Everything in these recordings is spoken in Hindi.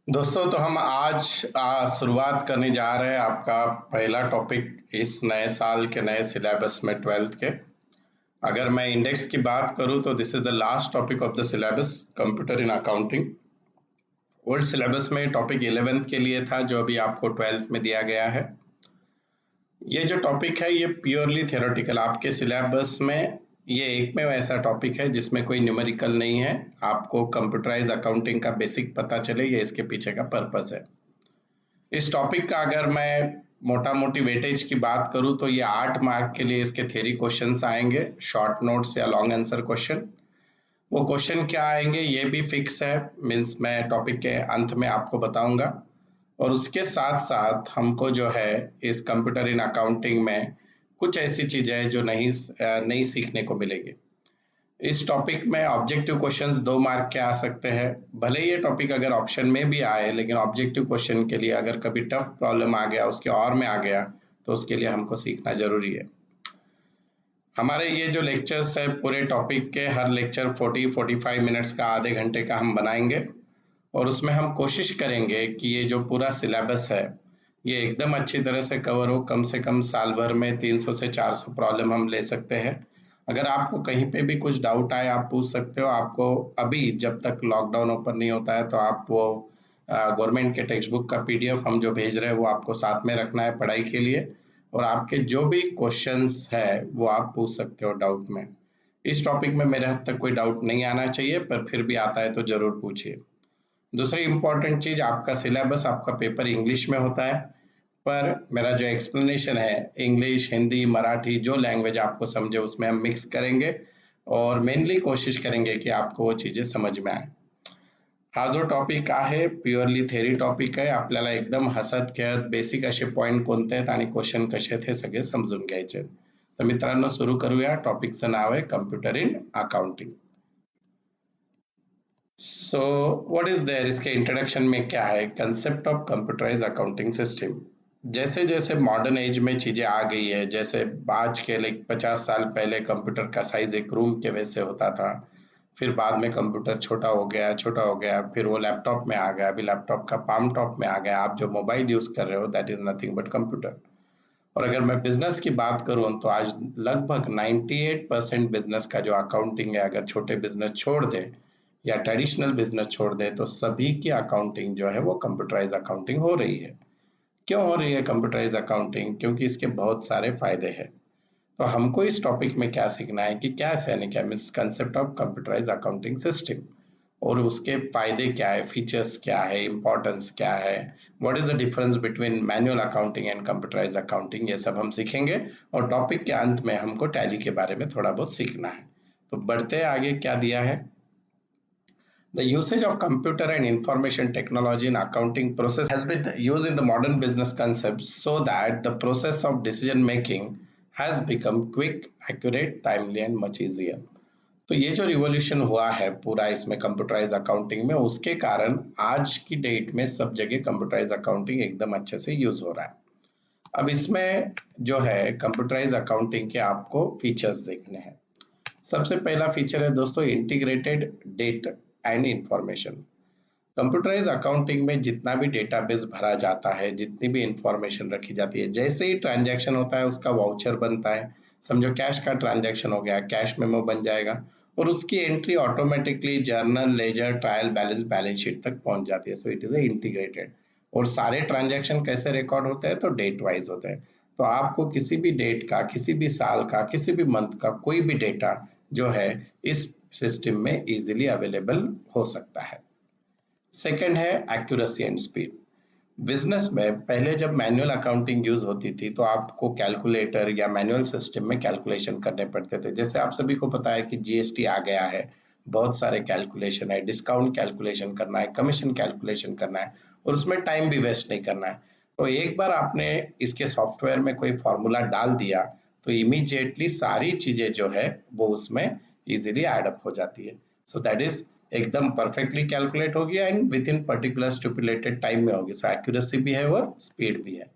दोस्तों तो हम आज शुरुआत करने जा रहे हैं आपका पहला टॉपिक इस नए साल के नए सिलेबस में 12th के। अगर मैं इंडेक्स की बात करूं तो this is the last topic of the syllabus computer in accounting. Old syllabus में टॉपिक 11th के लिए था जो अभी आपको 12th में दिया गया है। ये जो टॉपिक है ये प्योरली थियोरेटिकल, आपके सिलेबस में ये एक में ऐसा टॉपिक है जिसमें कोई न्यूमेरिकल नहीं है। आपको कंप्यूटराइज अकाउंटिंग का बेसिक पता चले, ये इसके पीछे का पर्पस है। इस टॉपिक का अगर मैं मोटा मोटी वेटेज की बात करूं तो ये 8 मार्क के लिए इसके थ्योरी क्वेश्चंस आएंगे, शॉर्ट नोट्स या लॉन्ग आंसर क्वेश्चन। वो क्वेश्चन क्या आएंगे ये भी फिक्स है, मीन्स मैं टॉपिक के अंत में आपको बताऊंगा। और उसके साथ साथ हमको जो है इस कंप्यूटर इन अकाउंटिंग में कुछ ऐसी चीजें हैं जो नहीं सीखने को मिलेगी। इस टॉपिक में ऑब्जेक्टिव क्वेश्चंस 2 मार्क के आ सकते हैं। भले ये टॉपिक अगर ऑप्शन में भी आए, लेकिन ऑब्जेक्टिव क्वेश्चन के लिए अगर कभी टफ प्रॉब्लम आ गया, उसके और में आ गया, तो उसके लिए हमको सीखना जरूरी है। हमारे ये जो लेक्चर्स है पूरे टॉपिक के, हर लेक्चर 40-45 मिनट्स का, आधे घंटे का हम बनाएंगे। और उसमें हम कोशिश करेंगे कि ये जो पूरा सिलेबस है ये एकदम अच्छी तरह से कवर हो। कम से कम साल भर में 300 से 400 प्रॉब्लम हम ले सकते हैं। अगर आपको कहीं पे भी कुछ डाउट आए आप पूछ सकते हो। आपको अभी जब तक लॉकडाउन ओपन नहीं होता है तो आप वो गवर्नमेंट के टेक्स्ट बुक का पीडीएफ हम जो भेज रहे हैं वो आपको साथ में रखना है पढ़ाई के लिए। और आपके जो भी क्वेश्चंस है वो आप पूछ सकते हो डाउट में। इस टॉपिक में मेरे हद तक कोई डाउट नहीं आना चाहिए, पर फिर भी आता है तो जरूर पूछिए। दूसरी इंपॉर्टेंट चीज, आपका सिलेबस, आपका पेपर इंग्लिश में होता है, पर मेरा जो एक्सप्लेनेशन है इंग्लिश, हिंदी, मराठी, जो लैंग्वेज आपको समझे उसमें हम मिक्स करेंगे और मेनली कोशिश करेंगे कि आपको वो चीजें समझ में आए। हा जो टॉपिक आहे प्युअरली थेरी टॉपिक आहे। आपल्याला एकदम हसत खेळत बेसिक असे पॉइंट कोणते आहेत आणि क्वेश्चन कसे आहेत हे सगळे समजून घ्यायचे। तर मित्रांनो सुरू करूया। टॉपिकचं नाव आहे computer in accounting. So what is there, इसके इंट्रोडक्शन में क्या है, concept of computerise accounting system. जैसे जैसे मॉडर्न एज में चीजें आ गई है, जैसे आज के 50 साल पहले कंप्यूटर का साइज एक रूम के वैसे होता था, फिर बाद में कंप्यूटर छोटा हो गया, फिर वो लैपटॉप में आ गया, अभी लैपटॉप का पाम टॉप में आ गया। आप जो मोबाइल यूज कर रहे हो that is nothing but computer. और अगर मैं बिजनेस की बात करूं तो आज लगभग 98% बिजनेस का जो अकाउंटिंग है, अगर छोटे बिजनेस छोड़ दे या ट्रेडिशनल बिजनेस छोड़ दे तो सभी की अकाउंटिंग जो है वो कंप्यूटराइज अकाउंटिंग हो रही है। क्यों हो रही है कंप्यूटराइज अकाउंटिंग? क्योंकि इसके बहुत सारे फायदे हैं। तो हमको इस टॉपिक में क्या सीखना है कि क्या means concept of computerise accounting system, और उसके फायदे क्या है, फीचर्स क्या है, इंपॉर्टेंस क्या है, what is the difference between manual accounting and computerize accounting, ये सब हम सीखेंगे। और टॉपिक के अंत में हमको टैली के बारे में थोड़ा बहुत सीखना है। तो बढ़ते हैं आगे, क्या दिया है। The usage of computer and information technology in accounting process has been used in the modern business concepts so that the process of decision making has become quick, accurate, timely and much easier. तो ये जो रिवॉल्यूशन हुआ है पूरा इसमें कंप्यूटराइज अकाउंटिंग में, उसके कारण आज की डेट में सब जगह कंप्यूटराइज अकाउंटिंग एकदम अच्छे से यूज हो रहा है। अब इसमें जो है कंप्यूटराइज अकाउंटिंग के आपको फीचर्स देखने हैं। सबसे पहला फीचर है दोस्तों integrated data and information. Computerize accounting में जितना भी डेटाबेस भरा जाता है, जितनी भी इंफॉर्मेशन रखी जाती है, जैसे ही ट्रांजैक्शन होता है उसका वाउचर बनता है। समझो कैश का ट्रांजैक्शन हो गया, कैश मेमो बन जाएगा और उसकी entry automatically journal, ledger, trial balance, balance sheet तक पहुंच जाती है। So it is integrated. और सारे ट्रांजैक्शन कैसे रिकॉर्ड होते हैं तो डेट वाइज होते हैं। तो आपको किसी भी डेट का, किसी भी साल का, किसी भी मंथ का कोई भी डेटा जो है इस सिस्टम में इजीली अवेलेबल हो सकता है। सेकंड है एक्यूरेसी एंड स्पीड। बिजनेस में पहले जब मैनुअल अकाउंटिंग यूज होती थी तो आपको कैलकुलेटर या मैनुअल सिस्टम में कैलकुलेशन करने पड़ते थे। जैसे आप सभी को पता है कि जीएसटी आ गया है, बहुत सारे कैलकुलेशन है, डिस्काउंट कैलकुलेशन करना है, कमीशन कैलकुलेशन करना है, और उसमें टाइम भी वेस्ट नहीं करना है। तो एक बार आपने इसके सॉफ्टवेयर में कोई फॉर्मूला डाल दिया तो इमीडिएटली सारी चीजें जो है वो उसमें इजीली एड अप हो जाती है। सो दैट इज एकदम परफेक्टली कैलकुलेट होगी and with in particular stipulated time में होगी। सो एक्यूरेसी भी है और स्पीड भी है।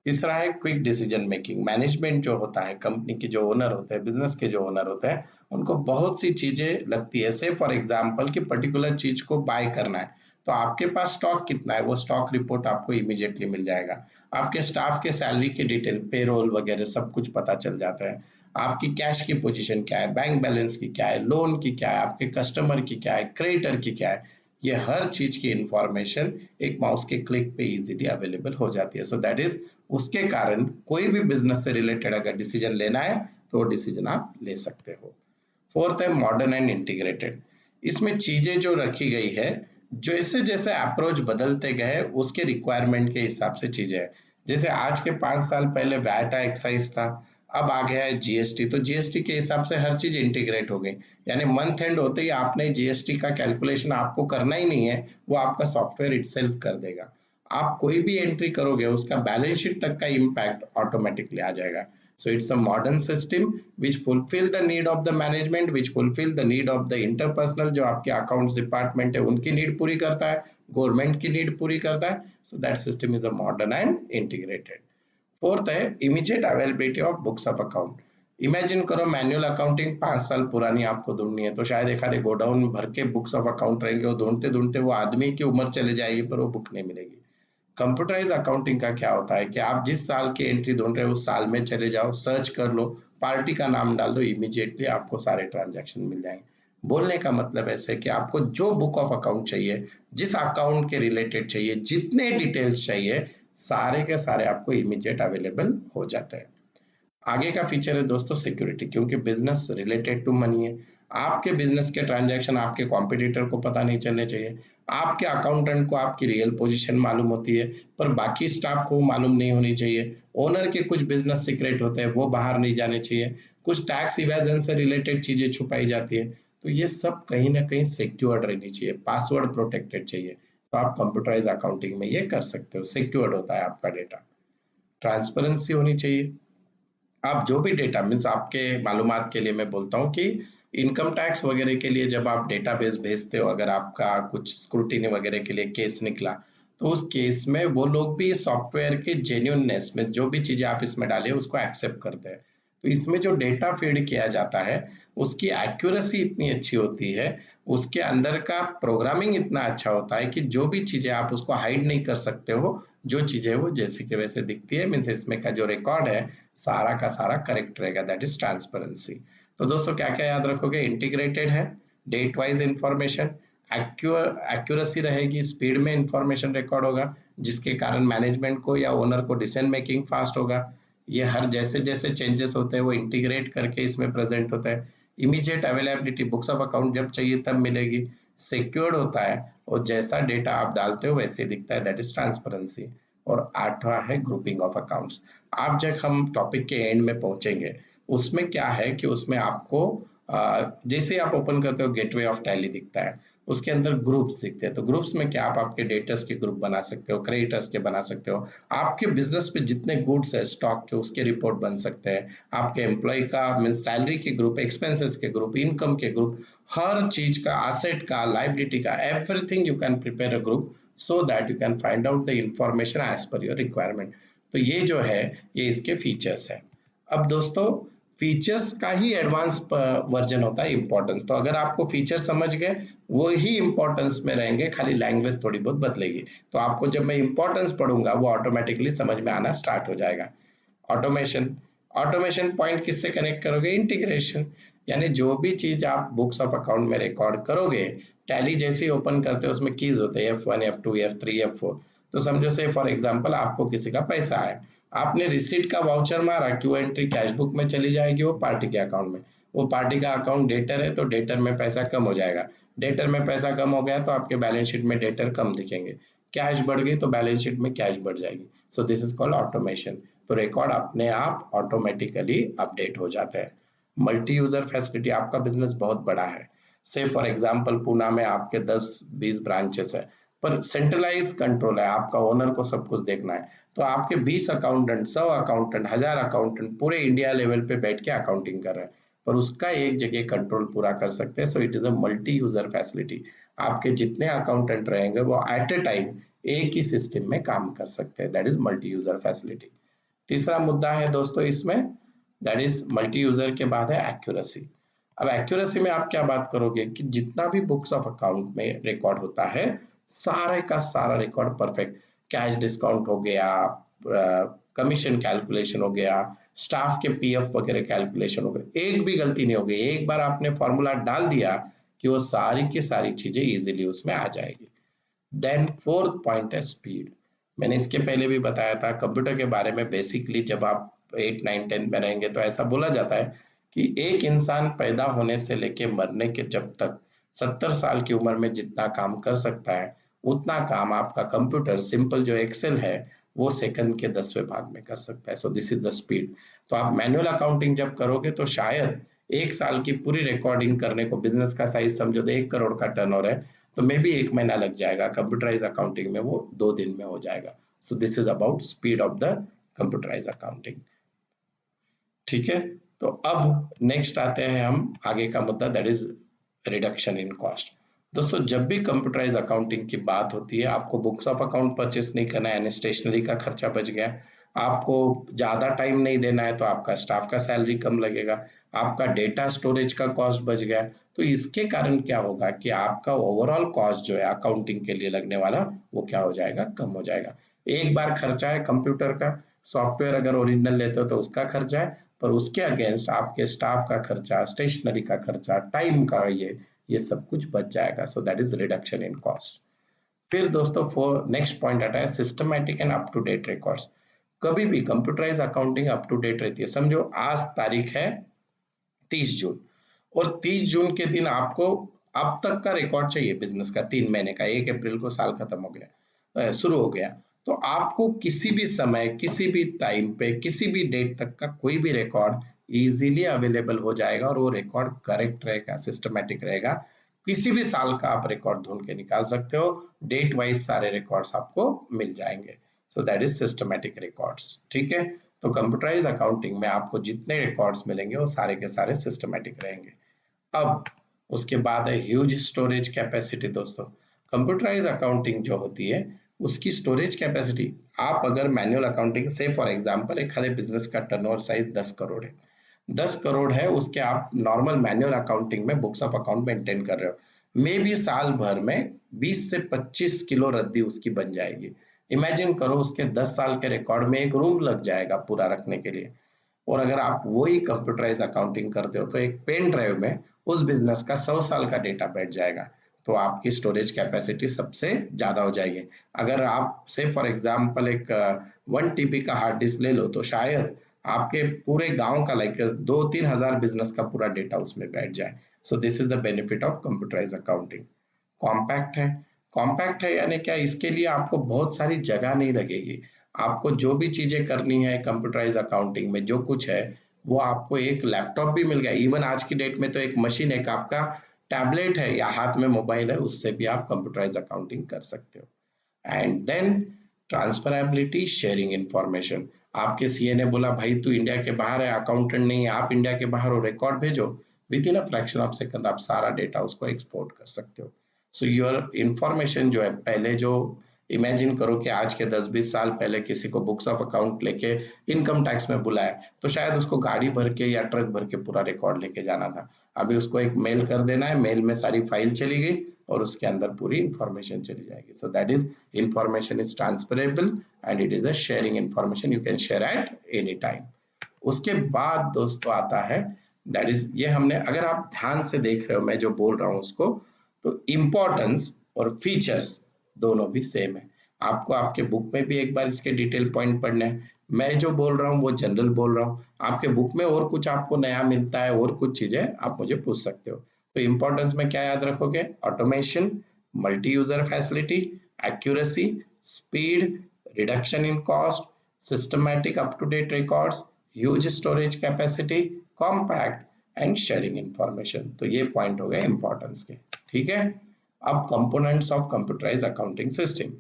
तीसरा है क्विक डिसीजन मेकिंग। मैनेजमेंट जो होता है, कंपनी के जो ओनर होते हैं, बिजनेस के जो ओनर होते हैं, उनको बहुत सी चीजें लगती है। से फॉर एग्जांपल कि पर्टिकुलर चीज को बाय करना है तो आपके पास स्टॉक कितना है वो स्टॉक रिपोर्ट आपको इमीडिएटली मिल जाएगा। आपके स्टाफ के सैलरी की डिटेल, पेरोल वगैरह सब कुछ पता चल जाता है। आपकी कैश की पोजीशन क्या है, बैंक बैलेंस की क्या है, लोन की क्या है, आपके कस्टमर की क्या है, क्रेडिटर की क्या है, ये हर चीज की इंफॉर्मेशन एक माउस के क्लिक पे इजीली अवेलेबल हो जाती है। सो दैट इज, उसके कारण कोई भी बिजनेस से रिलेटेड अगर डिसीजन लेना है तो वो डिसीजन आप ले सकते हो। फोर्थ है मॉडर्न एंड इंटीग्रेटेड। इसमें चीजें जो रखी गई है, जैसे जैसे अप्रोच बदलते गए उसके रिक्वायरमेंट के हिसाब से चीजें है। जैसे आज के 5 साल पहले वैट एक्साइज था, अब आ गया है जीएसटी, तो जीएसटी के हिसाब से हर चीज इंटीग्रेट हो गई। यानी मंथ एंड होते ही आपने जीएसटी का कैलकुलेशन आपको करना ही नहीं है, वो आपका सॉफ्टवेयर इटसेल्फ कर देगा। आप कोई भी एंट्री करोगे उसका बैलेंस शीट तक का इम्पैक्ट ऑटोमेटिकली आ जाएगा। So it's a modern system which fulfill the need of the management, which fulfill the need of the interpersonal, जो आपके अकाउंट्स डिपार्टमेंट है उनकी नीड पूरी करता है, गवर्नमेंट की नीड पूरी करता है। So that system is a modern and integrated. Fourth है immediate availability of books of account. Imagine करो मैनुअल अकाउंटिंग 5 साल पुरानी आपको ढूंढनी है, तो शायद एक आधे गोडाउन भर के बुक्स ऑफ अकाउंट रहेंगे, वो ढूंढते ढूंढते वो आदमी की उम्र चले जाएगी पर वो बुक नहीं मिलेगी। कंप्यूटराइज अकाउंटिंग का क्या होता है कि आप जिस साल की एंट्री ढूंढ रहे हो उस साल में चले जाओ, सर्च कर लो, पार्टी का नाम डाल दो, इमीडिएटली आपको सारे ट्रांजैक्शन मिल जाएंगे। बोलने का मतलब ऐसे कि आपको जो बुक ऑफ अकाउंट चाहिए, जिस अकाउंट के रिलेटेड चाहिए, जितने डिटेल्स चाहिए, सारे के सारे आपको इमीडिएट अवेलेबल हो जाते हैं। आगे का फीचर है दोस्तों सिक्योरिटी, क्योंकि बिजनेस रिलेटेड टू मनी है। आपके बिजनेस के ट्रांजैक्शन आपके कॉम्पिटिटर को पता नहीं चलने चाहिए। आपके अकाउंटेंट को आपकी रियल पोजीशन मालूम होती है पर बाकी स्टाफ को मालूम नहीं होनी चाहिए। ओनर के कुछ बिजनेस सीक्रेट होते हैं वो बाहर नहीं जाने चाहिए। कुछ टैक्स इवेजन से रिलेटेड चीजें छुपाई जाती है, तो ये सब कहीं ना कहीं सिक्योर्ड रहनी चाहिए, पासवर्ड प्रोटेक्टेड चाहिए। तो आप कंप्यूटराइज अकाउंटिंग में ये कर सकते हो, सिक्योर्ड होता है आपका डेटा। ट्रांसपेरेंसी होनी चाहिए। आप जो भी डेटा मीन्स आपके मालूमात के लिए मैं बोलता हूँ कि इनकम टैक्स वगैरह के लिए जब आप डेटाबेस भेजते हो, अगर आपका कुछ स्क्रूटिनी वगैरह के लिए केस निकला, तो उस केस में वो लोग भी सॉफ्टवेयर के जेन्युइननेस में जो भी चीजें आप इसमें डाले उसको एक्सेप्ट करते हैं। तो इसमें जो डेटा फीड किया जाता है उसकी एक्यूरेसी इतनी अच्छी होती है, उसके अंदर का प्रोग्रामिंग इतना अच्छा होता है कि जो भी चीजें आप उसको हाइड नहीं कर सकते हो, जो चीजें वो जैसे के वैसे दिखती है, मीन्स इसमें का जो रिकॉर्ड है सारा का सारा करेक्ट रहेगा। That is transparency. तो दोस्तों क्या क्या याद रखोगे, इंटीग्रेटेड है, डेट वाइज इंफॉर्मेशन, एक्यूरेसी रहेगी, स्पीड में इंफॉर्मेशन रिकॉर्ड होगा जिसके कारण मैनेजमेंट को या ओनर को डिसीजन मेकिंग फास्ट होगा। ये हर जैसे जैसे चेंजेस होते हैं वो इंटीग्रेट करके इसमें प्रेजेंट होता है। Immediate availability, books of account जब चाहिए तब मिलेगी। सिक्योर्ड होता है और जैसा डेटा आप डालते हो वैसे ही दिखता है, दैट इज ट्रांसपेरेंसी। और आठवां है ग्रुपिंग ऑफ अकाउंट्स। आप जब हम टॉपिक के एंड में पहुंचेंगे उसमें क्या है कि उसमें आपको जैसे आप ओपन करते हो गेटवे ऑफ टैली दिखता है, उसके अंदर ग्रुप्स दिखते हैं। तो ग्रुप्स में क्या आप आपके डेटर्स के ग्रुप बना सकते हो, क्रेडिटर्स के बना सकते हो, आपके बिजनेस पे जितने गुड्स है स्टॉक के उसके रिपोर्ट बन सकते हैं, आपके एम्प्लॉय का मीन सैलरी के ग्रुप, एक्सपेंसेस के ग्रुप, इनकम के ग्रुप, हर चीज का, एसेट का, लाइबिलिटी का, everything you can prepare a group so that you can find out the information as per your requirement. तो ये जो है ये इसके फीचर्स है। अब दोस्तों फीचर्स का ही एडवांस वर्जन होता है इंपॉर्टेंस। तो अगर आपको फीचर समझ गए वो ही इंपॉर्टेंस में रहेंगे, खाली लैंग्वेज थोड़ी बहुत बदलेगी। तो आपको जब मैं इंपॉर्टेंस पढ़ूंगा वो ऑटोमेटिकली समझ में आना स्टार्ट हो जाएगा। ऑटोमेशन, ऑटोमेशन पॉइंट किससे कनेक्ट करोगे, इंटीग्रेशन। यानी जो भी चीज आप बुक्स ऑफ अकाउंट में रिकॉर्ड करोगे, टैली जैसे ही ओपन करते हो उसमें कीज होते हैं F1 F2 F3 F4। तो समझो से फॉर एग्जांपल आपको किसी का पैसा आया, आपने रिसीट का वाउचर मारा कि वो एंट्री कैश बुक में चली जाएगी, वो पार्टी के अकाउंट में। वो पार्टी का अकाउंट डेटर है तो डेटर में पैसा कम हो जाएगा, डेटर में पैसा कम हो गया तो आपके बैलेंस शीट में डेटर कम दिखेंगे, कैश बढ़ गई तो बैलेंस शीट में कैश बढ़ जाएगी। सो दिस इज कॉल्ड ऑटोमेशन। तो रिकॉर्ड अपने आप ऑटोमेटिकली अपडेट हो जाते हैं। मल्टी यूजर फैसिलिटी, आपका बिजनेस बहुत बड़ा है, से फॉर एग्जांपल पूना में आपके 10-20 ब्रांचेस है पर सेंट्रलाइज कंट्रोल है, आपका ओनर को सब कुछ देखना है। तो आपके 20 अकाउंटेंट, 100 अकाउंटेंट, 1000 अकाउंटेंट पूरे इंडिया लेवल पे बैठ के अकाउंटिंग कर रहे हैं पर उसका एक जगह कंट्रोल पूरा कर सकते हैं। सो it is a multi user facility. आपके जितने अकाउंटेंट रहेंगे वो एट ए टाइम एक ही सिस्टम में काम कर सकते हैं, that is multi user facility. तीसरा मुद्दा है दोस्तों इसमें, दैट इज मल्टी यूजर के बाद है एक्यूरेसी। अब एक्यूरेसी में आप क्या बात करोगे कि जितना भी बुक्स ऑफ अकाउंट में रिकॉर्ड होता है सारे का सारा रिकॉर्ड परफेक्ट, कैश डिस्काउंट हो गया, कमीशन कैलकुलेशन हो गया, स्टाफ के पीएफ वगैरह कैलकुलेशन हो गए, एक भी गलती नहीं हो गई। एक बार आपने फॉर्मूला डाल दिया कि वो सारी की सारी चीजें इजीली उसमें आ जाएगी। देन फोर्थ पॉइंट है स्पीड। मैंने इसके पहले भी बताया था कंप्यूटर के बारे में। बेसिकली जब आप 8 9 10 में रहेंगे तो ऐसा बोला जाता है कि एक इंसान पैदा होने से लेके मरने के जब तक 70 साल की उम्र में जितना काम कर सकता है उतना काम आपका कंप्यूटर सिंपल जो एक्सेल है वो सेकंड के 10वें भाग में कर सकता है। सो दिस इज द स्पीड। तो आप मैनुअल अकाउंटिंग जब करोगे तो शायद एक साल की पूरी रिकॉर्डिंग करने को, बिजनेस का साइज समझो तो 1 करोड़ का टर्नओवर है तो मे भी 1 महीना लग जाएगा, कंप्यूटराइज अकाउंटिंग में वो 2 दिन में हो जाएगा। So this is about speed of the computerise accounting. ठीक है, तो अब नेक्स्ट आते हैं हम आगे का मुद्दा, that is reduction in cost. दोस्तों जब भी कंप्यूटराइज अकाउंटिंग की बात होती है, आपको बुक्स ऑफ अकाउंट परचेस नहीं करना है यानी स्टेशनरी का खर्चा बच गया, आपको ज्यादा टाइम नहीं देना है तो आपका स्टाफ का सैलरी कम लगेगा, आपका डेटा स्टोरेज का कॉस्ट बच गया। तो इसके कारण क्या होगा कि आपका ओवरऑल कॉस्ट जो है अकाउंटिंग के लिए लगने वाला वो क्या हो जाएगा, कम हो जाएगा। एक बार खर्चा है कंप्यूटर का, सॉफ्टवेयर अगर ओरिजिनल लेते हो तो उसका खर्चा है, पर उसके अगेंस्ट आपके स्टाफ का खर्चा, स्टेशनरी का खर्चा, टाइम का ये सब कुछ बच जाएगा। So that is reduction in cost. फिर दोस्तों नेक्स्ट पॉइंट आता है systematic and up to date records. कभी भी computerise accounting up to date रहती है। समझो आज तारीख है 30 जून और 30 जून के दिन आपको अब तक का रिकॉर्ड चाहिए बिजनेस का, 3 महीने का। 1 अप्रैल को साल खत्म हो गया, शुरू हो गया, तो आपको किसी भी समय, किसी भी टाइम पे, किसी भी डेट तक का कोई भी रिकॉर्ड इजीली अवेलेबल हो जाएगा और वो रिकॉर्ड करेक्ट रहेगा, सिस्टमेटिक रहेगा। किसी भी साल का आप रिकॉर्ड ढूंढ के निकाल सकते हो, डेट वाइज सारे रिकॉर्ड्स आपको मिल जाएंगे। सो दैट इज सिस्टमेटिक रिकॉर्ड्स। ठीक है, तो कंप्यूटराइज अकाउंटिंग में आपको जितने रिकॉर्ड्स मिलेंगे वो सारे के सारे सिस्टमेटिक रहेंगे। अब उसके बाद है ह्यूज स्टोरेज कैपेसिटी। दोस्तों कंप्यूटराइज अकाउंटिंग जो होती है उसकी स्टोरेज कैपेसिटी, आप अगर मैनुअल अकाउंटिंग से फॉर एग्जांपल एक खाली बिजनेस का टर्नओवर साइज 10 करोड़ है, 10 करोड़ है, उसके आप नॉर्मल मैनुअल अकाउंटिंग में बुक्स ऑफ अकाउंट मेंटेन कर रहे हो, मे बी साल भर में 20 से 25 किलो रद्दी उसकी बन जाएगी। इमेजिन करो उसके 10 साल के रिकॉर्ड में एक रूम लग जाएगा पूरा रखने के लिए। और अगर आप वही कंप्यूटराइज अकाउंटिंग करते हो तो एक पेन ड्राइव में उस बिजनेस का 100 साल का डेटा बैठ जाएगा, तो आपकी स्टोरेज कैपेसिटी सबसे ज्यादा हो जाएगी। अगर आप से फॉर एग्जांपल एक 1 TB का हार्ड डिस्क ले लो तो शायद आपके पूरे गांव का लाइक 2-3 हजार बिजनेस का पूरा डेटा उसमें बैठ जाए। So this is the benefit of computerise accounting. Compact है, कॉम्पैक्ट है यानी क्या, इसके लिए आपको बहुत सारी जगह नहीं लगेगी। आपको जो भी चीजें करनी है कंप्यूटराइज अकाउंटिंग में, जो कुछ है वो आपको एक लैपटॉप भी मिल गया। इवन आज की डेट में तो एक मशीन, एक आपका टैबलेट है या हाथ में मोबाइल है, उससे भी आप कंप्यूटराइज अकाउंटिंग कर सकते हो। And then transferability, sharing information. आपके सीए ने बोला भाई तू इंडिया के बाहर है, अकाउंटेंट नहीं है, आप इंडिया के बाहर हो, रिकॉर्ड भेजो, with in a fraction of second आप सारा डेटा उसको एक्सपोर्ट कर सकते हो। सो योर इंफॉर्मेशन जो है, पहले जो इमेजिन करो कि आज के 10-20 साल पहले किसी को बुक्स ऑफ अकाउंट लेके इनकम टैक्स में बुलाया तो शायद उसको गाड़ी भर के या ट्रक भर के पूरा रिकॉर्ड लेके जाना था। अभी उसको एक मेल कर देना है, मेल में सारी फाइल चली गई और उसके अंदर पूरी इंफॉर्मेशन चली जाएगी। सो that is information is transferable and it is a sharing information, you can share at any time. उसके बाद दोस्तों आता है दैट इज, ये हमने, अगर आप ध्यान से देख रहे हो मैं जो बोल रहा हूँ उसको, तो इम्पोर्टेंस और फीचर्स दोनों भी सेम है। आपको आपके बुक में भी एक बार इसके डिटेल पॉइंट पढ़ने हैं, मैं जो बोल रहा हूँ वो जनरल बोल रहा हूँ, आपके बुक में और कुछ आपको नया मिलता है और कुछ चीजें आप मुझे पूछ सकते हो। तो इंपॉर्टेंस में क्या याद रखोगे, automation, multi user facility, accuracy, speed, reduction in cost, systematic up to date records, huge storage capacity, compact and sharing information. तो ये पॉइंट हो गए इंपॉर्टेंस के। ठीक है, अब components of computerise accounting system.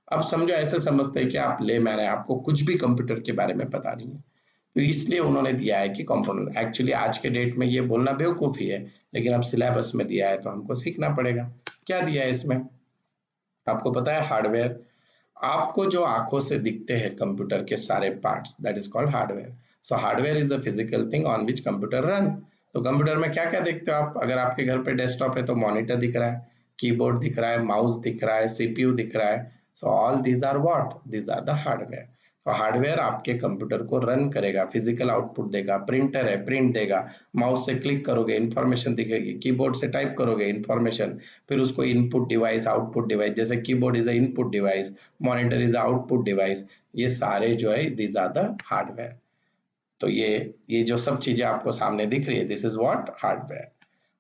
अब समझो ऐसे समझते हैं कि आप ले मैंने आपको कुछ भी कंप्यूटर के बारे में पता नहीं है, तो इसलिए उन्होंने दिया है कि कंपोनेंट। एक्चुअली आज के डेट में ये बोलना बेवकूफी है, लेकिन अब सिलेबस में दिया है तो हमको सीखना पड़ेगा। क्या दिया है इसमें, आपको पता है हार्डवेयर। आपको जो आंखों से दिखते हैं कंप्यूटर के सारे parts, that is called hardware. So hardware is a physical thing on which computer run. तो कंप्यूटर में क्या क्या देखते हो आप, अगर आपके घर पे डेस्कटॉप है तो मॉनिटर दिख रहा है, कीबोर्ड दिख रहा है, माउस दिख रहा है, सीपीयू दिख रहा है। So all these are what, these are the hardware. तो हार्डवेयर आपके कंप्यूटर को रन करेगा, फिजिकल आउटपुट देगा, प्रिंटर है प्रिंट देगा, माउस से क्लिक करोगे इंफॉर्मेशन दिखेगी, कीबोर्ड से टाइप करोगे इंफॉर्मेशन, फिर उसको इनपुट डिवाइस आउटपुट डिवाइस, जैसे keyboard is a input device, monitor is output device, ये सारे जो है दीज आर द हार्डवेयर। तो ये जो सब चीजें आपको सामने दिख रही है, this is what hardware.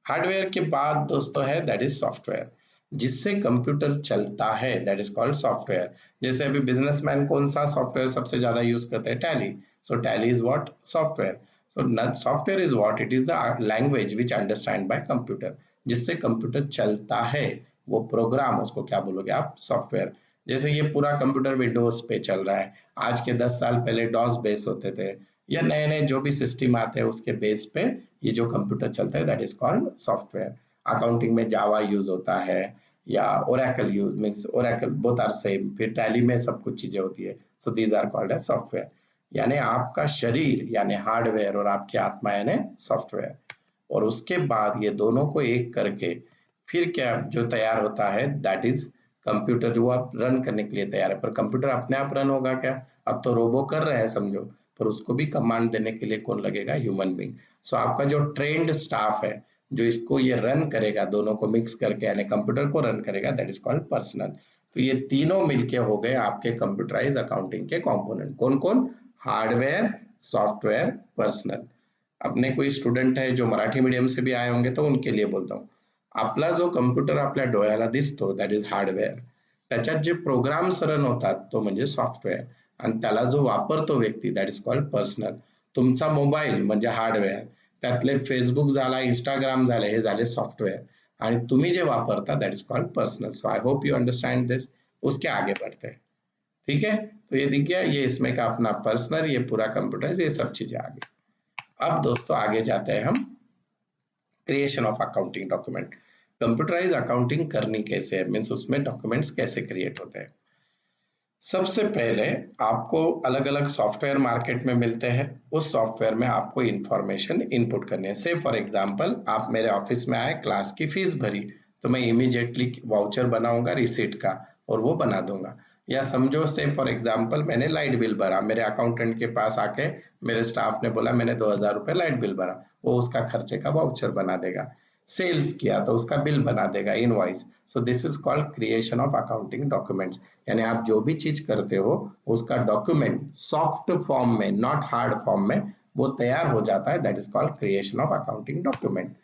Hardware के बाद दोस्तों है दैट इज सॉफ्टवेयर, जिससे कंप्यूटर चलता है, दैट इज कॉल्ड सॉफ्टवेयर। जैसे अभी बिजनेसमैन कौन सा सॉफ्टवेयर सबसे ज्यादा यूज करते हैं, tally. So tally is what software. So software is what, it is a language which understand by computer, जिससे कंप्यूटर चलता है, वो प्रोग्राम, उसको क्या बोलोगे आप, सॉफ्टवेयर। जैसे ये पूरा कंप्यूटर विंडोज पे चल रहा है, आज के 10 साल पहले डॉस बेस होते थे, या नए नए जो भी सिस्टम आते हैं उसके बेस पे ये जो कंप्यूटर चलता है that is called software. Accounting में जावा यूज होता है, या Oracle use, means Oracle both are same, फिर टैली में सब कुछ चीजें होती है। So these are called as software. यानी आपका शरीर यानी हार्डवेयर और आपकी आत्मा यानी सॉफ्टवेयर। और उसके बाद ये दोनों को एक करके फिर क्या जो तैयार होता है दैट इज कंप्यूटर, जो आप रन करने के लिए तैयार है। पर कंप्यूटर अपने आप रन होगा क्या, अब तो रोबो कर रहे हैं समझो, पर उसको भी कमांड देने के लिए कौन लगेगा, ह्यूमन बीइंग। सो आपका जो ट्रेंड स्टाफ है जो इसको ये रन करेगा, दोनों को मिक्स करके यानी कंप्यूटर को रन करेगा, दैट इज कॉल्ड पर्सनल। तो ये तीनों मिलके हो गए आपके कंप्यूटराइज अकाउंटिंग के कंपोनेंट। कौन कौन, हार्डवेयर, सॉफ्टवेयर, पर्सनल। अपने कोई स्टुडंट है जो मराठी मीडियम से भी आए होंगे तो उनके लिए बोलता हूँ, आपला जो कम्प्युटर आपल्या डोळ्याला दिसतो दॅट इज हार्डवेअर, त्याच्यात जे प्रोग्राम्स रन होतात तो म्हणजे सॉफ्टवेअर, आणि त्याला जो वापरतो व्यक्ती दॅट इज कॉल्ड पर्सनल। तुमचा मोबाईल म्हणजे हार्डवेअर, त्यातले फेसबुक झाला, इंस्टाग्राम झाले, हे झाले सॉफ्टवेअर, आणि तुम्ही जे वापरता that is called personal. So I hope you understand this. उसके आगे बढ़ते हैं, ठीक है। तो ये दिख गया, ये इसमें का अपना पर्सनल, ये पूरा कंप्यूटर, ये सब चीजें आगे। अब दोस्तों आगे जाते हैं हम creation of accounting document. Computerise accounting करनी कैसे है, मीन्स उसमें डॉक्यूमेंट्स कैसे क्रिएट होते हैं। सबसे पहले आपको अलग अलग सॉफ्टवेयर मार्केट में मिलते हैं, उस सॉफ्टवेयर में आपको इंफॉर्मेशन इनपुट करनी है। से फॉर एग्जांपल आप मेरे ऑफिस में आए, क्लास की फीस भरी, तो मैं इमीडिएटली वाउचर बनाऊंगा रिसीट का और वो बना दूंगा। या समझो से फॉर एग्जांपल मैंने लाइट बिल भरा, मेरे अकाउंटेंट के पास आके मेरे स्टाफ ने बोला मैंने 2000 रुपये लाइट बिल भरा, वो उसका खर्चे का वाउचर बना देगा। सेल्स किया तो उसका बिल बना देगा, invoice. So this is called creation of accounting documents. यानी आप जो भी चीज करते हो उसका डॉक्यूमेंट सॉफ्ट फॉर्म में, नॉट हार्ड फॉर्म में, वो तैयार हो जाता है, that is called creation of accounting document.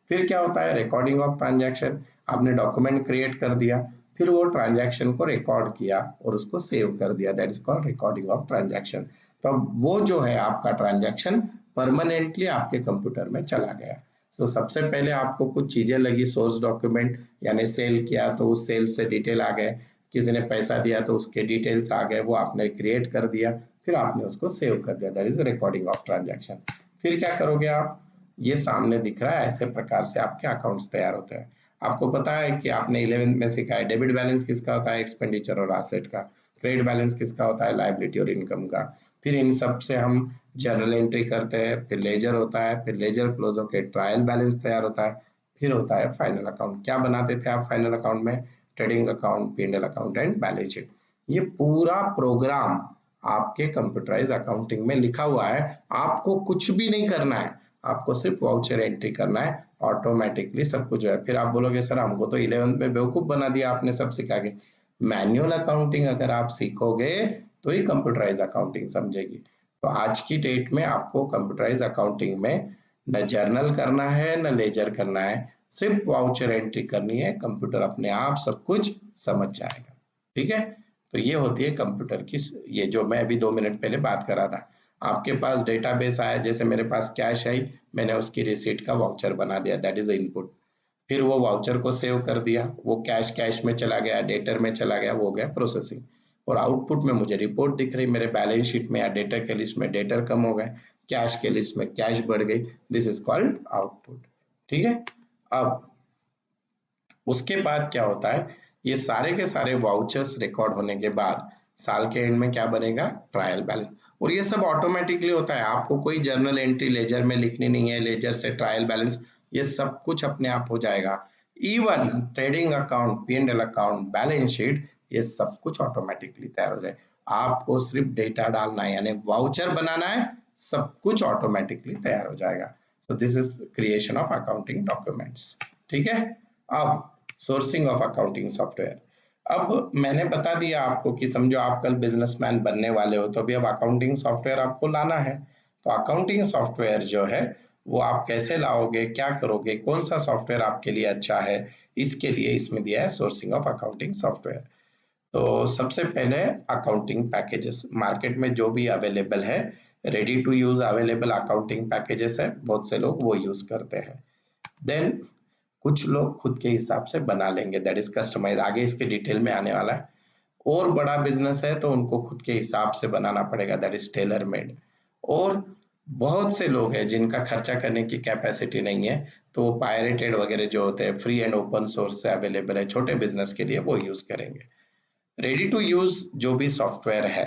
फिर क्या होता है, रिकॉर्डिंग ऑफ ट्रांजैक्शन। आपने डॉक्यूमेंट क्रिएट कर दिया, फिर वो ट्रांजैक्शन को रिकॉर्ड किया और उसको सेव कर दिया, that is called recording of transaction. तो वो जो है आपका ट्रांजैक्शन परमानेंटली आपके कंप्यूटर में चला गया। तो सबसे पहले आपको कुछ चीजें लगी, सोर्स डॉक्यूमेंट, यानी सेल किया तो उस सेल से डिटेल आ गए, किसी ने पैसा दिया तो उसके डिटेल्स आ गए, वो आपने क्रिएट कर दिया, फिर आपने उसको सेव कर दिया, that is recording of transaction. फिर क्या करोगे आप, ये सामने दिख रहा है, ऐसे प्रकार से आपके अकाउंट्स तैयार होते हैं। आपको पता है कि आपने 11th में सीखा है डेबिट बैलेंस किसका होता है, एक्सपेंडिचर और एसेट का। क्रेडिट बैलेंस किसका होता है, लायबिलिटी और इनकम का। फिर इन सब से हम जर्नल एंट्री करते हैं, फिर लेजर होता है, फिर लेजर क्लोज होकर ट्रायल बैलेंस तैयार होता है, फिर होता है फाइनल अकाउंट। क्या बनाते थे आप फाइनल अकाउंट में, trading account, P and L account and balance sheet. ये पूरा प्रोग्राम आपके कंप्यूटराइज अकाउंटिंग में लिखा हुआ है, आपको कुछ भी नहीं करना है, आपको सिर्फ वाउचर एंट्री करना है, ऑटोमेटिकली सब कुछ है। फिर आप बोलोगे सर हमको तो 11th में बेवकूफ बना दिया आपने सब सिखा के। मैनुअल अकाउंटिंग अगर आप सीखोगे तो ही कंप्यूटराइज अकाउंटिंग समझेगी। तो आज की डेट में आपको कंप्यूटराइज अकाउंटिंग में न जर्नल करना है न लेजर करना है, सिर्फ वाउचर एंट्री करनी है, कंप्यूटर अपने आप सब कुछ समझ जाएगा, ठीक है। तो ये होती है कंप्यूटर की, ये जो मैं अभी 2 मिनट पहले बात कर रहा था। आपके पास डेटाबेस आया, जैसे मेरे पास कैश आई, मैंने उसकी रिसीट का वाउचर बना दिया, दैट इज इनपुट। फिर वो वाउचर को सेव कर दिया, वो कैश कैश में चला गया, डेटर में चला गया, वो हो गया प्रोसेसिंग। और आउटपुट में मुझे रिपोर्ट दिख रही, मेरे बैलेंस शीट में या डेटर के लिस्ट में डेटर कम हो गए, कैश के लिस्ट में कैश बढ़ गई, दिस इज कॉल्ड आउटपुट, ठीक है। अब उसके बाद क्या होता है, ये सारे के सारे वाउचर्स रिकॉर्ड होने के बाद साल के एंड में क्या बनेगा, ट्रायल बैलेंस। और ये सब ऑटोमेटिकली होता है, आपको कोई जर्नल एंट्री लेजर में लिखनी नहीं है, लेजर से ट्रायल बैलेंस, ये सब कुछ अपने आप हो जाएगा। Even trading account, P&L account, balance sheet, ये सब कुछ ऑटोमेटिकली तैयार हो जाए। आपको सिर्फ डेटा डालना है, यानी वाउचर बनाना है, सब कुछ ऑटोमेटिकली तैयार हो जाएगा। So this is creation of accounting documents. ठीक है। अब सोर्सिंग ऑफ अकाउंटिंग सॉफ्टवेयर। अब मैंने बता दिया आपको कि समझो आप कल बिजनेसमैन बनने वाले हो, तो अभी अब अकाउंटिंग सॉफ्टवेयर आपको लाना है। तो अकाउंटिंग सॉफ्टवेयर जो है वो आप कैसे लाओगे, क्या करोगे, कौन सा सॉफ्टवेयर आपके लिए अच्छा है, इसके लिए इसमें दिया है सोर्सिंग ऑफ अकाउंटिंग सॉफ्टवेयर। तो सबसे पहले अकाउंटिंग पैकेजेस मार्केट में जो भी अवेलेबल है, ready to use available accounting packages है, बहुत से लोग वो यूज करते हैं। देन कुछ लोग खुद के हिसाब से बना लेंगे, दैट इज कस्टमाइज, आगे इसके डिटेल में आने वाला है। और बड़ा बिजनेस है तो उनको खुद के हिसाब से बनाना पड़ेगा, दैट इज टेलर मेड। और बहुत से लोग हैं जिनका खर्चा करने की कैपेसिटी नहीं है, तो वो पायरेटेड वगैरह जो होते हैं फ्री एंड ओपन सोर्स से अवेलेबल है छोटे बिजनेस के लिए, वो यूज करेंगे। रेडी टू यूज जो भी सॉफ्टवेयर है,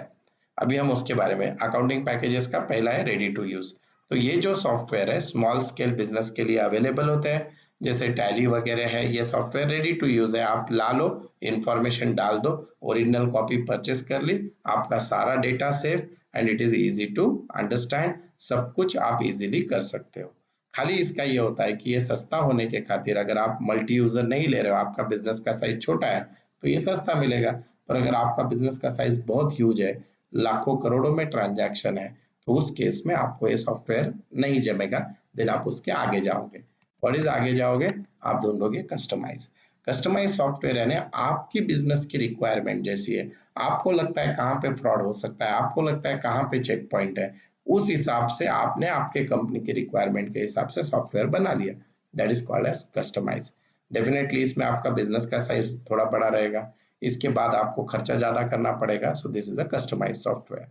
अभी हम उसके बारे में, अकाउंटिंग पैकेजेस का पहला है रेडी टू यूज। तो ये जो सॉफ्टवेयर है स्मॉल स्केल बिजनेस के लिए अवेलेबल होते हैं, जैसे टैली वगैरह है, ये सॉफ्टवेयर रेडी टू यूज है, आप ला लो, इंफॉर्मेशन डाल दो, ओरिजिनल कॉपी परचेस कर ली, आपका सारा data safe and it is easy to understand, सब कुछ आप इजीली कर सकते हो। खाली इसका ये होता है कि ये सस्ता होने के खातिर, अगर आप मल्टी यूजर नहीं ले रहे हो, आपका बिजनेस का साइज छोटा है, तो ये सस्ता मिलेगा। पर अगर आपका बिजनेस का साइज बहुत ह्यूज है, लाखों करोड़ों में ट्रांजैक्शन है, तो उस केस में आपको ये सॉफ्टवेयर नहीं जमेगा, देन आप उसके आगे जाओगे। व्हाट इज आगे जाओगे, आप ढूंढोगे कस्टमाइज। कस्टमाइज सॉफ्टवेयर यानी आपकी बिजनेस की रिक्वायरमेंट जैसी है, आपको लगता है कहाँ पे फ्रॉड हो सकता है, आपको लगता है कहाँ पे चेक पॉइंट है, उस हिसाब से आपने आपके कंपनी की रिक्वायरमेंट के हिसाब से सॉफ्टवेयर बना लिया, that is called as customise. Definitely इसमें आपका बिजनेस का साइज थोड़ा बड़ा रहेगा, इसके बाद आपको खर्चा ज्यादा करना पड़ेगा, so this is a customise software.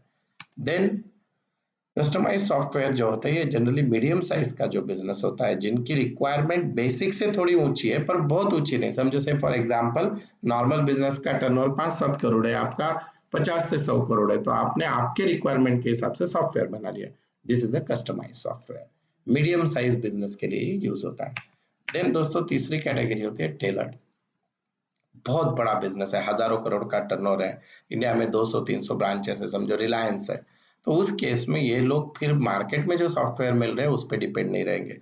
Then customise software जो होता है ये जनरली मीडियम साइज का जो बिजनेस होता है, जिनकी रिक्वायरमेंट बेसिक से थोड़ी ऊंची है पर बहुत ऊंची नहीं, समझो से फॉर एग्जांपल नॉर्मल बिजनेस का टर्नओवर 5-7 करोड़ है, आपका 50 से 100 करोड़ है, तो आपने आपके रिक्वायरमेंट के हिसाब से सॉफ्टवेयर बना लिया, this is a customise software, medium size business के लिए यूज होता है। देन दोस्तों तीसरी कैटेगरी होती है टेलर्ड। बहुत बड़ा बिजनेस है, हजारों करोड़ का टर्नओवर है, इंडिया में 200-300 ब्रांचेस है, समझो रिलायंस है, तो उस केस में ये लोग फिर मार्केट में जो सॉफ्टवेयर मिल रहे हैं उस पर डिपेंड नहीं रहेंगे,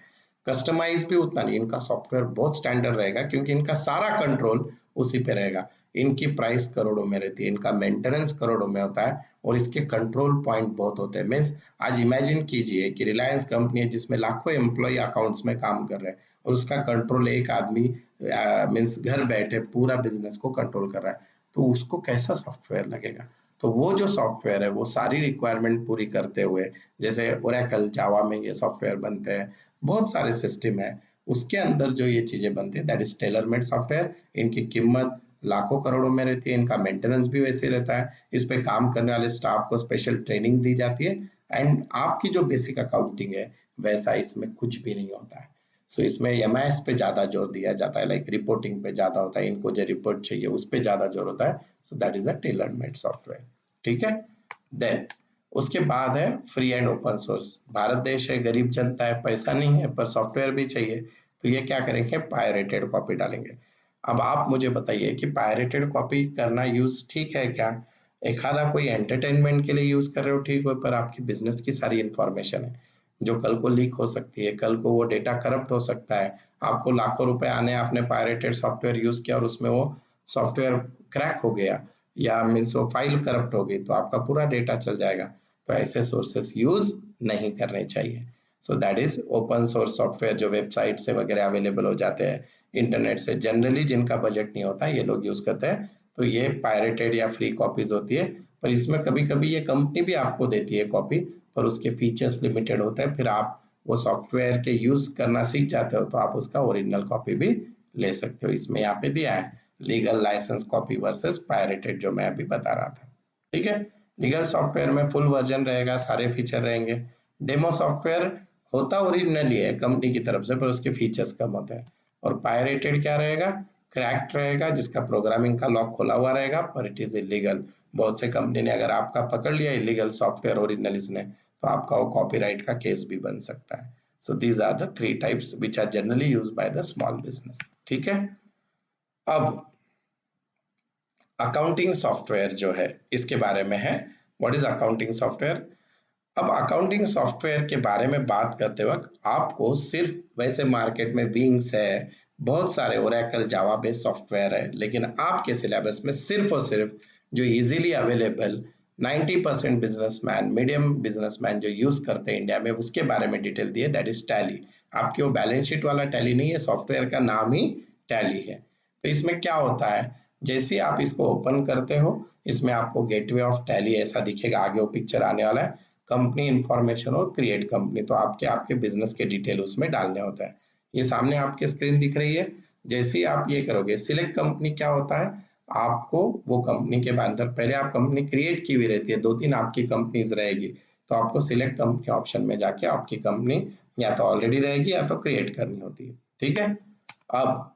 कस्टमाइज भी उतना नहीं, इनका सॉफ्टवेयर बहुत स्टैंडर्ड रहेगा क्योंकि इनका सारा कंट्रोल उसी पे रहेगा, इनकी प्राइस करोड़ों में रहती है, इनका मेंटेनेंस करोड़ों में होता है, और इसके कंट्रोल पॉइंट बहुत होते हैं। मीन्स आज इमेजिन कीजिए कि रिलायंस कंपनी है जिसमें लाखों एम्प्लॉय अकाउंट्स में काम कर रहे हैं, और उसका कंट्रोल एक आदमी मीन्स घर बैठे पूरा बिजनेस को कंट्रोल कर रहा है, तो उसको कैसा सॉफ्टवेयर लगेगा। तो वो जो सॉफ्टवेयर है वो सारी रिक्वायरमेंट पूरी करते हुए, जैसे ओरेकल जावा में ये सॉफ्टवेयर बनते हैं, बहुत सारे सिस्टम है, उसके अंदर जो ये चीजें बनती है that is tailor made software. इनकी कीमत लाखों करोड़ों में रहती है, इनका मेंटेनेंस भी वैसे रहता है, इस पे काम करने वाले स्टाफ को स्पेशल ट्रेनिंग दी जाती है, एंड आपकी जो बेसिक अकाउंटिंग है वैसा इसमें कुछ भी नहीं होता है। सो इसमें एमआईएस पे ज्यादा जोर दिया जाता है, लाइक रिपोर्टिंग पे ज्यादा होता है, इनको जो रिपोर्ट चाहिए उस पे ज्यादा जोर होता है, सो that is a tailor made software. ठीक है। देन उसके बाद है free and open source. Bharat देश है, गरीब जनता है, पैसा नहीं है पर सॉफ्टवेयर भी चाहिए, तो ये क्या करेंगे, पायरेटेड कॉपी डालेंगे। अब आप मुझे बताइए कि पायरेटेड कॉपी करना यूज ठीक है क्या, एक आधा कोई एंटरटेनमेंट के लिए यूज कर रहे हो ठीक हो, पर आपकी बिजनेस की सारी इंफॉर्मेशन है जो कल को लीक हो सकती है, कल को वो डेटा करप्ट हो सकता है, आपको लाखों रुपए आने, आपने पायरेटेड सॉफ्टवेयर यूज किया और उसमें वो सॉफ्टवेयर क्रैक हो गया या मीन्स वो फाइल करप्ट हो गई, तो आपका पूरा डेटा चल जाएगा, तो ऐसे सोर्सेस यूज नहीं करने चाहिए। सो that is open source software जो वेबसाइट से वगैरह अवेलेबल हो जाते हैं, इंटरनेट से, जनरली जिनका बजट नहीं होता ये लोग यूज करते हैं, तो ये पायरेटेड या फ्री कॉपीज होती है, पर इसमें कभी कभी ये कंपनी भी आपको देती है कॉपी, पर उसके फीचर्स लिमिटेड होते हैं, फिर आप वो सॉफ्टवेयर के यूज करना सीख जाते हो तो आप उसका ओरिजिनल कॉपी भी ले सकते हो। इसमें यहाँ पे दिया है legal licence copy versus pirated, जो मैं अभी बता रहा था। ठीक है। लीगल सॉफ्टवेयर में फुल वर्जन रहेगा, सारे फीचर रहेंगे। डेमो सॉफ्टवेयर होता ओरिजिनली है कंपनी की तरफ से, पर उसके फीचर्स कम होते हैं। और पायरेटेड क्या रहेगा, क्रैक्ड रहेगा, जिसका प्रोग्रामिंग का लॉक खुला हुआ रहेगा, पर इट इज इलीगल। बहुत से कंपनी ने अगर आपका पकड़ लिया इलीगल सॉफ्टवेयर ओरिजिनल इसने, तो आपका वो कॉपीराइट का केस भी बन सकता है। So these are the 3 types which are generally used by the small business. ठीक है। अब अकाउंटिंग सॉफ्टवेयर जो है इसके बारे में है, व्हाट इज अकाउंटिंग सॉफ्टवेयर। अब अकाउंटिंग सॉफ्टवेयर के बारे में बात करते वक्त आपको सिर्फ, वैसे मार्केट में विंग्स है, बहुत सारे ओरेकल जावा बेस्ड सॉफ्टवेयर है, लेकिन आपके सिलेबस में सिर्फ और सिर्फ जो easily available 90% businessman, medium businessman जो यूज करते हैं इंडिया में, उसके बारे में डिटेल दिए, दैट इज टैली। आपके वो बैलेंस शीट वाला टैली नहीं है, सॉफ्टवेयर का नाम ही टैली है। तो इसमें क्या होता है, जैसे आप इसको ओपन करते हो, इसमें आपको गेटवे ऑफ टैली ऐसा दिखेगा, आगे वो पिक्चर आने वाला है, कंपनी इंफॉर्मेशन और क्रिएट कंपनी, तो आपके आपके बिजनेस के डिटेल उसमें डालने होता है। ये सामने आपके स्क्रीन दिख रही है। जैसे ही आप ये करोगे, सिलेक्ट कंपनी क्या होता है, आपको वो कंपनी के अंदर पहले आप कंपनी क्रिएट की हुई रहती है, 2-3 आपकी कंपनीज रहेगी, तो आपको सिलेक्ट कंपनी ऑप्शन में जाके आपकी कंपनी या तो ऑलरेडी रहेगी या तो क्रिएट करनी होती है, ठीक है। अब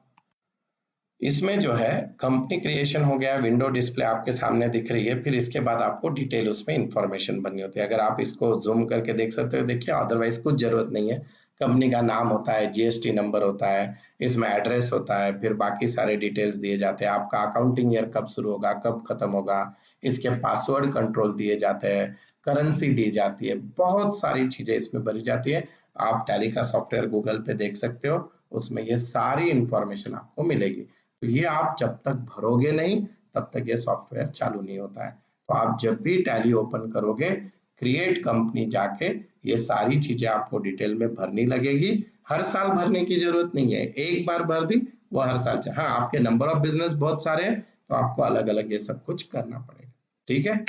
इसमें जो है कंपनी क्रिएशन हो गया, विंडो डिस्प्ले आपके सामने दिख रही है, फिर इसके बाद आपको डिटेल उसमें इंफॉर्मेशन बननी होती है। अगर आप इसको जूम करके देख सकते हो, देखिए, अदरवाइज कुछ जरूरत नहीं है। कंपनी का नाम होता है, जीएसटी नंबर होता है, इसमें एड्रेस होता है, फिर बाकी सारे डिटेल्स दिए जाते हैं, आपका अकाउंटिंग ईयर कब शुरू होगा, कब खत्म होगा, इसके पासवर्ड कंट्रोल दिए जाते हैं, करेंसी दी जाती है, बहुत सारी चीजें इसमें भरी जाती है। आप टैली का सॉफ्टवेयर गूगल पे देख सकते हो, उसमें ये सारी इंफॉर्मेशन आपको मिलेगी। तो ये आप जब तक भरोगे नहीं तब तक ये सॉफ्टवेयर चालू नहीं होता है। तो आप जब भी टैली ओपन करोगे, क्रिएट कंपनी जाके ये सारी चीजें आपको डिटेल में भरनी लगेगी। हर साल भरने की जरूरत नहीं है, एक बार भर दी वो हर साल हाँ, आपके नंबर ऑफ बिजनेस बहुत सारे हैं तो आपको अलग अलग ये सब कुछ करना पड़ेगा, ठीक है।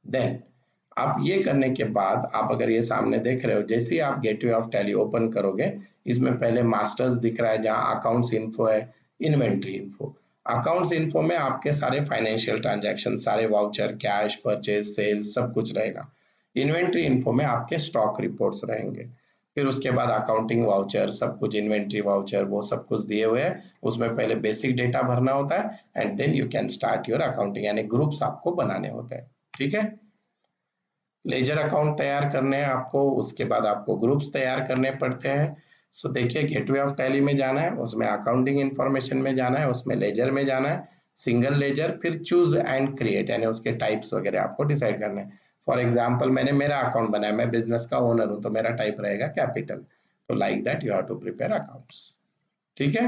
देन आप ये करने के बाद, आप अगर ये सामने देख रहे हो, जैसे ही आप गेटवे ऑफ टैली ओपन करोगे, इसमें पहले मास्टर्स दिख रहा है जहाँ अकाउंट्स इन्फो है, इन्वेंट्री इन्फो। अकाउंट्स इन्फो में आपके सारे फाइनेंशियल ट्रांजैक्शन, सारे वाउचर, कैश, परचेज, सेल्स, सब कुछ रहेगा। इन्वेंट्री इन्फो में आपके स्टॉक रिपोर्ट्स रहेंगे। फिर उसके बाद अकाउंटिंग वाउचर, सब कुछ इन्वेंट्री वाउचर, वो सब कुछ दिए हुए हैं। उसमें पहले बेसिक डेटा भरना होता है and then you can start your accounting, यानी ग्रुप्स आपको बनाने होते हैं, ठीक है। लेजर अकाउंट तैयार करने हैं आपको, उसके बाद आपको ग्रुप्स तैयार करने पड़ते हैं। सो देखिए, गेटवे ऑफ टैली में जाना है, उसमें अकाउंटिंग इंफॉर्मेशन में जाना है, उसमें लेजर में जाना है, सिंगल लेजर, फिर चूज एंड क्रिएट, यानी उसके टाइप्स वगैरह आपको डिसाइड करना है। फॉर एग्जाम्पल, मैंने मेरा अकाउंट बनाया, मैं बिजनेस का ओनर हूं, तो मेरा टाइप रहेगा कैपिटल। तो like that you have to prepare accounts, ठीक है।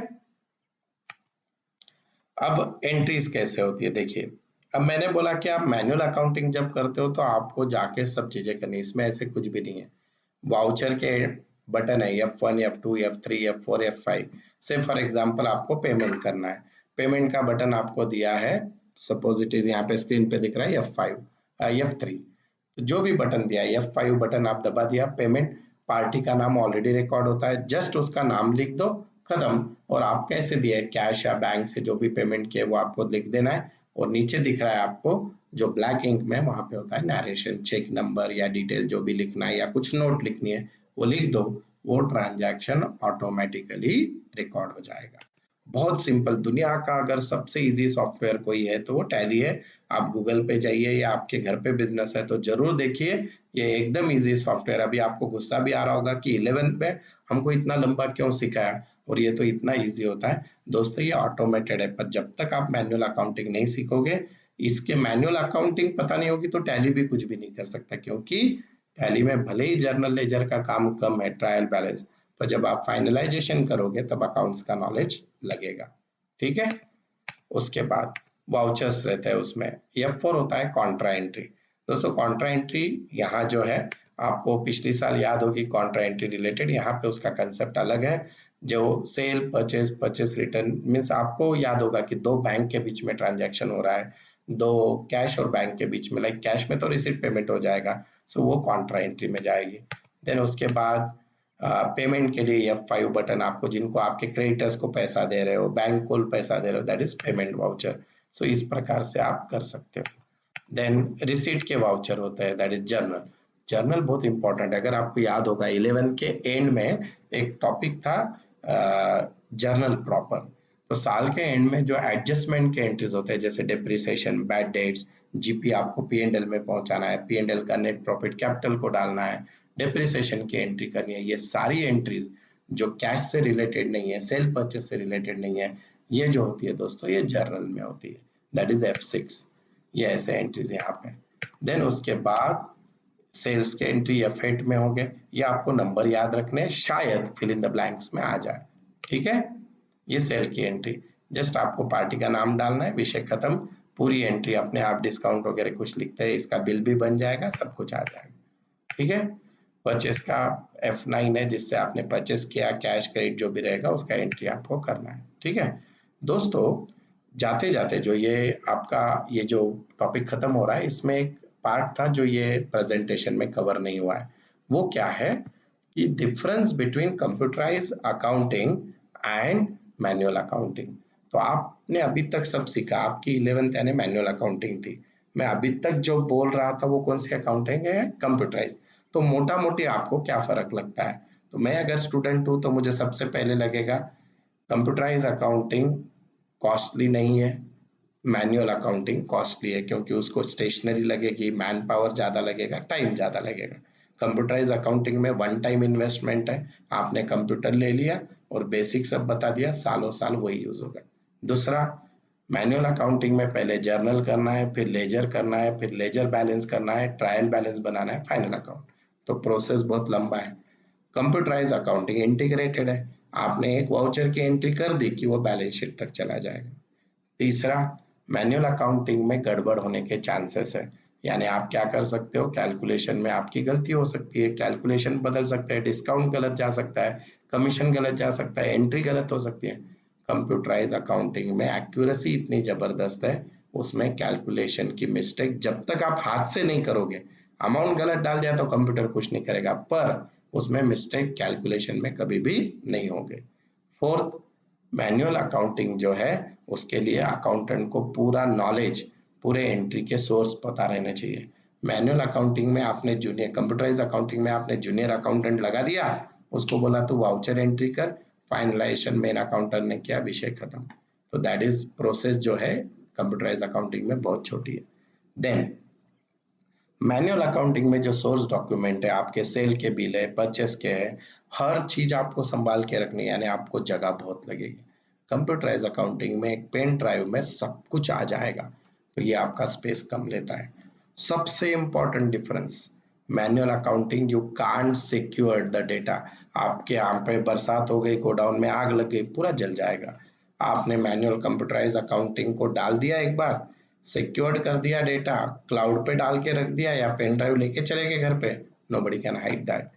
अब एंट्रीज कैसे होती है, देखिए, अब मैंने बोला कि आप मैनुअल अकाउंटिंग जब करते हो तो आपको जाके सब चीजें करनी, इसमें ऐसे कुछ भी नहीं है। वाउचर के बटन है, F1, F2, F3, F4, F5 से फॉर एग्जांपल आपको पेमेंट करना है, पेमेंट का बटन आपको दिया है, सपोज इट इज, यहाँ पे स्क्रीन पे दिख रहा है F5, F3, तो जो भी बटन दिया है F5 बटन आप दबा दिया, पेमेंट, पार्टी का नाम ऑलरेडी रिकॉर्ड होता है, जस्ट उसका नाम लिख दो, खत्म। और आप कैसे दिए, कैश या बैंक से जो भी पेमेंट किए वो आपको लिख देना है, और नीचे दिख रहा है आपको जो ब्लैक इंक में, वहां पे होता है नरेशन, चेक नंबर या डिटेल जो भी लिखना है या कुछ नोट लिखनी है वो लिख दो, वो ट्रांजैक्शन ऑटोमेटिकली रिकॉर्ड हो जाएगा। बहुत सिंपल, दुनिया का अगर सबसे इजी सॉफ्टवेयर कोई है तो वो टैली है। आप गूगल पे जाइए या आपके घर पे बिजनेस है तो जरूर देखिए, ये एकदम इजी सॉफ्टवेयर। अभी आपको गुस्सा भी आ रहा होगा कि 11th में हमको इतना लंबा क्यों सिखाया, और ये तो इतना इजी होता है। दोस्तों, ये ऑटोमेटेड है, पर जब तक आप मैनुअल अकाउंटिंग नहीं सीखोगे, इसके मैनुअल अकाउंटिंग पता नहीं होगी तो टैली भी कुछ भी नहीं कर सकता, क्योंकि टैली में भले ही जर्नल लेजर का काम कम है, ट्रायल बैलेंस, पर जब आप फाइनलाइजेशन करोगे तब अकाउंट्स का नॉलेज लगेगा, ठीक है। उसके बाद वाउचर्स रहता है, उसमें F4 होता है कॉन्ट्रा एंट्री। दोस्तों, कॉन्ट्रा एंट्री यहाँ जो है, आपको पिछली साल याद होगी कॉन्ट्रा एंट्री रिलेटेड, यहाँ पे उसका कंसेप्ट अलग है। जो sale, purchase, purchase return means आपको याद होगा कि दो बैंक के बीच में ट्रांजैक्शन हो रहा है, दो कैश और बैंक के बीच में, लाइक कैश में तो रिसीट पेमेंट हो जाएगा, सो वो कॉन्ट्रा एंट्री में जाएगी। देन उसके बाद पेमेंट के लिए F5 बटन, आपको जिनको आपके क्रेडिटर्स को पैसा दे रहे हो, बैंक को पैसा दे रहे हो, दैट इज पेमेंट वाउचर। सो इस प्रकार से आप कर सकते हो। देन रिसीट के वाउचर होते हैं, दैट इज जर्नल। जर्नल बहुत इंपॉर्टेंट है, अगर आपको याद होगा 11 के एंड में एक टॉपिक था जर्नल प्रॉपर, तो साल के एंड में जो एडजस्टमेंट के एंट्रीज होते हैं, जैसे डिप्रिसिएशन, बैड डेट्स, जीपी आपको P&L में पहुंचाना है, P&L का नेट प्रॉफिट कैपिटल को डालना है, डिप्रिसिएशन की एंट्री करनी है, ये सारी एंट्रीज जो कैश से रिलेटेड नहीं है, सेल परचेस से रिलेटेड नहीं है, ये जो होती है दोस्तों ये जर्नल में होती है, दैट इज F6। ये ऐसे एंट्रीज यहाँ पे। देन उसके बाद सेल्स के एंट्री F8 में हो गए। ये आपको नंबर याद रखने हैं, शायद फिल इन द ब्लैंक्स में आ जाए, ठीक है। ये सेल की एंट्री, जस्ट आपको पार्टी का नाम डालना है, विषय खत्म। पूरी एंट्री अपने आप डिस्काउंट वगैरह कुछ लिखते हैं, इसका बिल भी बन जाएगा, सब कुछ आ जाएगा, ठीक है। परचेस का F9 है, जिससे आपने परचेस किया, कैश क्रेडिट जो भी रहेगा उसका एंट्री आपको करना है, ठीक है। दोस्तों जाते जाते जो ये आपका ये जो टॉपिक खत्म हो रहा है, इसमें एक पार्ट था जो ये प्रेजेंटेशन में कवर नहीं हुआ है। वो क्या है कि difference between computerise accounting and manual accounting. तो आपने अभी तक सब सीखा, आपकी 11th यानी मैनुअल अकाउंटिंग थी। मैं अभी तक जो बोल रहा था वो कौन सी अकाउंटिंग है, कंप्यूटराइज। तो मोटा मोटी आपको क्या फर्क लगता है? तो मैं अगर स्टूडेंट हूँ तो मुझे सबसे पहले लगेगा कंप्यूटराइज अकाउंटिंग कॉस्टली नहीं है, मैनुअल अकाउंटिंग कॉस्टली है, क्योंकि उसको स्टेशनरी लगेगी, मैन पावर ज्यादा लगेगा, टाइम ज्यादा लगेगा। कंप्यूटराइज अकाउंटिंग में वन टाइम इन्वेस्टमेंट है, आपने कंप्यूटर ले लिया और बेसिक सब बता दिया, सालों साल वही यूज होगा। दूसरा, मैनुअल अकाउंटिंग में पहले जर्नल करना है, फिर लेजर करना है, फिर लेजर बैलेंस करना है, ट्रायल बैलेंस बनाना है, फाइनल अकाउंट। तो प्रोसेस बहुत लंबा है। कंप्यूटराइज अकाउंटिंग इंटीग्रेटेड है, आपने एक वाउचर की एंट्री कर दी कि वो बैलेंस शीट तक चला जाएगा। तीसरा, मैनुअल अकाउंटिंग में गड़बड़ होने के चांसेस है, यानी आप क्या कर सकते हो, कैलकुलेशन में आपकी गलती हो सकती है, कैलकुलेशन बदल सकते हैं, डिस्काउंट गलत जा सकता है, कमीशन गलत जा सकता है, एंट्री गलत हो सकती है। कंप्यूटराइज अकाउंटिंग में एक्यूरेसी इतनी जबरदस्त है, उसमें कैलकुलेशन की मिस्टेक जब तक आप हाथ से नहीं करोगे, अमाउंट गलत डाल दिया तो कंप्यूटर कुछ नहीं करेगा, पर उसमें मिस्टेक कैलकुलेशन में कभी भी नहीं होंगे। फोर्थ, मैनुअल अकाउंटिंग जो है उसके लिए अकाउंटेंट को पूरा नॉलेज, पूरे एंट्री के सोर्स पता रहने चाहिए। मैनुअल अकाउंटिंग में आपने जूनियर, कंप्यूटराइज अकाउंटिंग में आपने जूनियर अकाउंटेंट लगा दिया, उसको बोला तो वाउचर एंट्री कर, फाइनलाइजेशन मेन अकाउंटेंट ने किया, विषय खत्म। तो दैट इज प्रोसेस जो है कंप्यूटराइज अकाउंटिंग में बहुत छोटी है। देन मैनुअल अकाउंटिंग में जो सोर्स डॉक्यूमेंट है, आपके सेल के बिल है, परचेस के है, हर चीज आपको संभाल के रखनी है, यानी आपको जगह बहुत लगेगी। कंप्यूटराइज अकाउंटिंग में एक पेन ड्राइव में सब कुछ आ जाएगा, तो ये आपका स्पेस कम लेता है। सबसे important difference, manual accounting you can't secure the data. आपके यहाँ पे बरसात हो गई, गोडाउन में आग लग गई, पूरा जल जाएगा। आपने मैनुअल कंप्यूटराइज अकाउंटिंग को डाल दिया, एक बार सिक्योर्ड कर दिया डेटा, क्लाउड पे डाल के रख दिया या पेन ड्राइव लेके चले गए घर पे, nobody can hide that.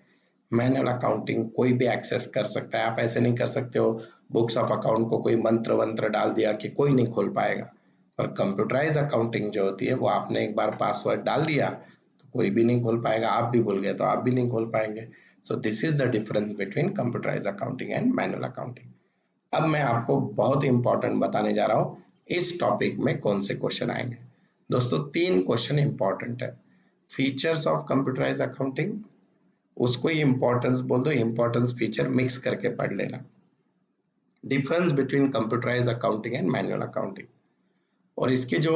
Manual accounting कोई भी एक्सेस कर सकता है, आप ऐसे नहीं कर सकते हो बुक्स ऑफ अकाउंट को कोई मंत्र वंत्र डाल दिया कि कोई नहीं खोल पाएगा। और कंप्यूटराइज अकाउंटिंग जो होती है वो आपने एक बार पासवर्ड डाल दिया तो कोई भी नहीं खोल पाएगा, आप भी भूल गए तो आप भी नहीं खोल पाएंगे। So this is the difference between computerise accounting and manual accounting. अब मैं आपको बहुत इंपॉर्टेंट बताने जा रहा हूँ, इस टॉपिक में कौन से क्वेश्चन आएंगे। दोस्तों 3 क्वेश्चन इंपॉर्टेंट है। फीचर्स ऑफ कंप्यूटराइज अकाउंटिंग, उसको ही इंपॉर्टेंस बोल दो, इंपॉर्टेंस फीचर मिक्स करके पढ़ लेना। Difference between computerise accounting and manual accounting. और इसके जो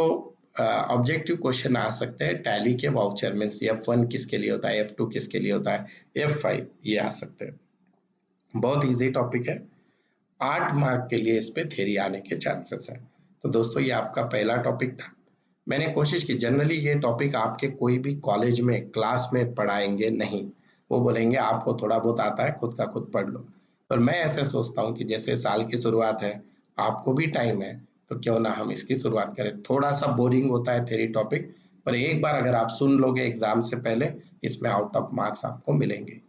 ऑब्जेक्टिव क्वेश्चन आ सकते हैं, टैली के वाउचर में F1 किसके लिए होता है, F2 किसके लिए होता है, F5 ये आ सकते हैं। बहुत इजी टॉपिक है, 8 मार्क के लिए इस पे थ्योरी आने के चांसेस है। तो दोस्तों ये आपका पहला टॉपिक था। मैंने कोशिश की, जनरली ये टॉपिक आपके कोई भी कॉलेज में क्लास में पढ़ाएंगे नहीं, वो बोलेंगे आपको थोड़ा बहुत आता है खुद का खुद पढ़ लो। पर मैं ऐसे सोचता हूँ कि जैसे साल की शुरुआत है, आपको भी टाइम है, तो क्यों ना हम इसकी शुरुआत करें। थोड़ा सा बोरिंग होता है थ्योरी टॉपिक, पर एक बार अगर आप सुन लोगे एग्जाम से पहले, इसमें आउट ऑफ मार्क्स आपको मिलेंगे।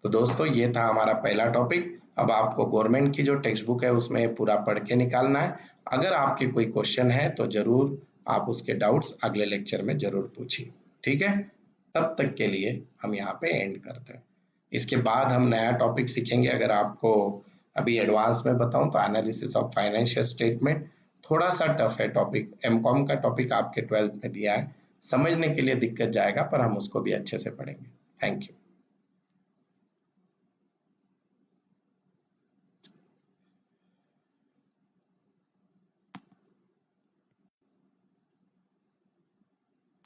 तो दोस्तों ये था हमारा पहला टॉपिक। अब आपको गवर्नमेंट की जो टेक्स्ट बुक है उसमें पूरा पढ़ के निकालना है। अगर आपके कोई क्वेश्चन है तो जरूर आप उसके डाउट्स अगले लेक्चर में जरूर पूछिए, ठीक है। तब तक के लिए हम यहाँ पे एंड करते हैं। इसके बाद हम नया टॉपिक सीखेंगे। अगर आपको अभी एडवांस में बताऊं तो एनालिसिस ऑफ फाइनेंशियल स्टेटमेंट, थोड़ा सा टफ है टॉपिक, एमकॉम का टॉपिक आपके 12th में दिया है, समझने के लिए दिक्कत जाएगा, पर हम उसको भी अच्छे से पढ़ेंगे। Thank you.